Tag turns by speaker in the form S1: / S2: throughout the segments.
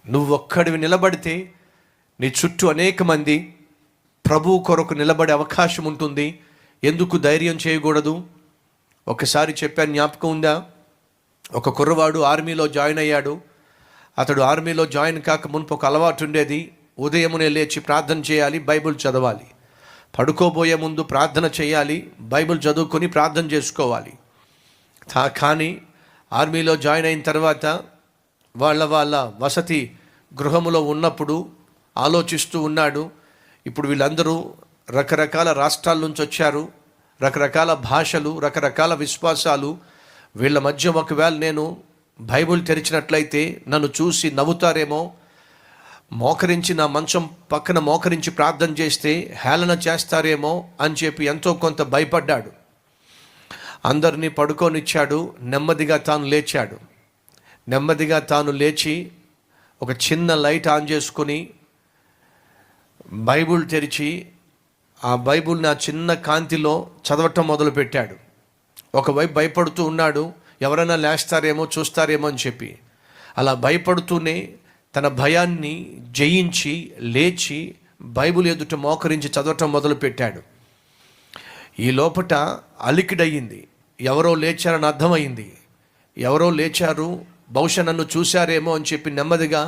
S1: నువ్వు ఒక్కడివి నిలబడితే నీ చుట్టూ అనేక మంది ప్రభువు కొరకు నిలబడే అవకాశం ఉంటుంది. ఎందుకు ధైర్యం చేయకూడదు? ఒకసారి చెప్పాను, జ్ఞాపకం ఉందా? ఒక కుర్రవాడు ఆర్మీలో జాయిన్ అయ్యాడు. అతడు ఆర్మీలో జాయిన్ కాక మునుపు ఒక అలవాటు ఉండేది. ఉదయమునే లేచి ప్రార్థన చేయాలి, బైబిల్ చదవాలి. పడుకోబోయే ముందు ప్రార్థన చేయాలి, బైబిల్ చదువుకొని ప్రార్థన చేసుకోవాలి. కానీ ఆర్మీలో జాయిన్ అయిన తర్వాత వాళ్ళ వసతి గృహములో ఉన్నప్పుడు ఆలోచిస్తూ ఉన్నాడు, ఇప్పుడు వీళ్ళందరూ రకరకాల రాష్ట్రాల నుంచి వచ్చారు, రకరకాల భాషలు, రకరకాల విశ్వాసాలు. వీళ్ళ మధ్య ఒకవేళ నేను బైబిల్ తెరిచినట్లయితే నన్ను చూసి నవ్వుతారేమో, మోకరించి నా మంచం పక్కన మోకరించి ప్రార్థన చేస్తే హేళన చేస్తారేమో అని చెప్పి ఎంతో కొంత భయపడ్డాడు. అందరినీ పడుకోనిచ్చాడు. నెమ్మదిగా తాను లేచి ఒక చిన్న లైట్ ఆన్ చేసుకొని బైబిల్ తెరిచి ఆ బైబిల్ని ఆ చిన్న కాంతిలో చదవటం మొదలుపెట్టాడు. ఒకవైపు భయపడుతూ ఉన్నాడు, ఎవరైనా లేస్తారేమో చూస్తారేమో అని చెప్పి. అలా భయపడుతూనే తన భయాన్ని జయించి లేచి బైబిల్ ఎదుట మోకరించి చదవటం మొదలుపెట్టాడు. ఈ లోపట అలికిడయింది. ఎవరో లేచారని అర్థమైంది. ఎవరో లేచారు, బహుశా నన్ను చూశారేమో అని చెప్పి నెమ్మదిగా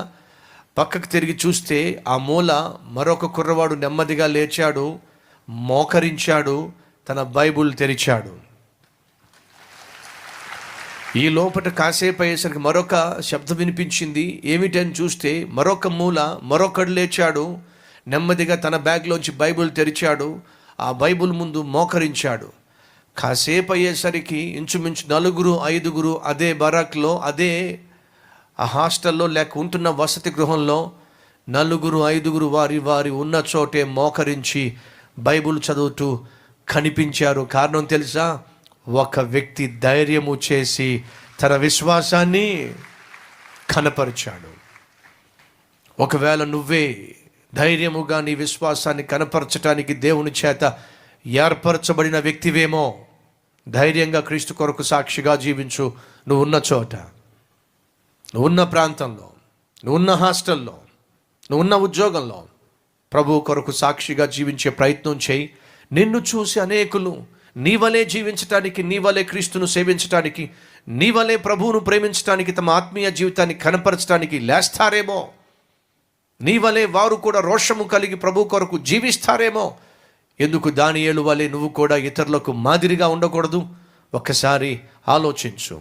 S1: పక్కకు తిరిగి చూస్తే ఆ మూల మరొక కుర్రవాడు నెమ్మదిగా లేచాడు, మోకరించాడు, తన బైబిల్ తెరిచాడు. ఈ లోపట కాసేపు అయ్యేసరికి మరొక శబ్దం వినిపించింది. ఏమిటని చూస్తే మరొక మూల మరొకడు లేచాడు, నెమ్మదిగా తన బ్యాగ్లోంచి బైబిల్ తెరిచాడు, ఆ బైబిల్ ముందు మోకరించాడు. కాసేపు అయ్యేసరికి ఇంచుమించు 4-5 అదే బరాక్లో, అదే ఆ హాస్టల్లో లేక ఉంటున్న వసతి గృహంలో 4-5 వారి ఉన్న చోటే మోకరించి బైబిల్ చదువుతూ కనిపించారు. కారణం తెలుసా? ఒక వ్యక్తి ధైర్యము చేసి తన విశ్వాసాన్ని కనపరిచాడు. ఒకవేళ నువ్వే ధైర్యముగా నీ విశ్వాసాన్ని కనపరచటానికి దేవుని చేత ఏర్పరచబడిన వ్యక్తివేమో, ధైర్యంగా క్రీస్తు కొరకు సాక్షిగా జీవించు. నువ్వు ఉన్న చోట, నువ్వున్న ప్రాంతంలో, నువ్వున్న హాస్టల్లో, నువ్వున్న ఉద్యోగంలో ప్రభువు కొరకు సాక్షిగా జీవించే ప్రయత్నం చేయి. నిన్ను చూసి అనేకులు నీ వలే జీవించటానికి, నీ వలే క్రీస్తును సేవించటానికి, నీ వలే ప్రభువును ప్రేమించటానికి, తమ ఆత్మీయ జీవితాన్ని కనపరచడానికి లేస్తారేమో. నీ వలే వారు కూడా రోషము కలిగి ప్రభు కొరకు జీవిస్తారేమో. ఎందుకు దానియేలు వలె నువ్వు కూడా ఇతరులకు మాదిరిగా ఉండకూడదు? ఒక్కసారి ఆలోచించు.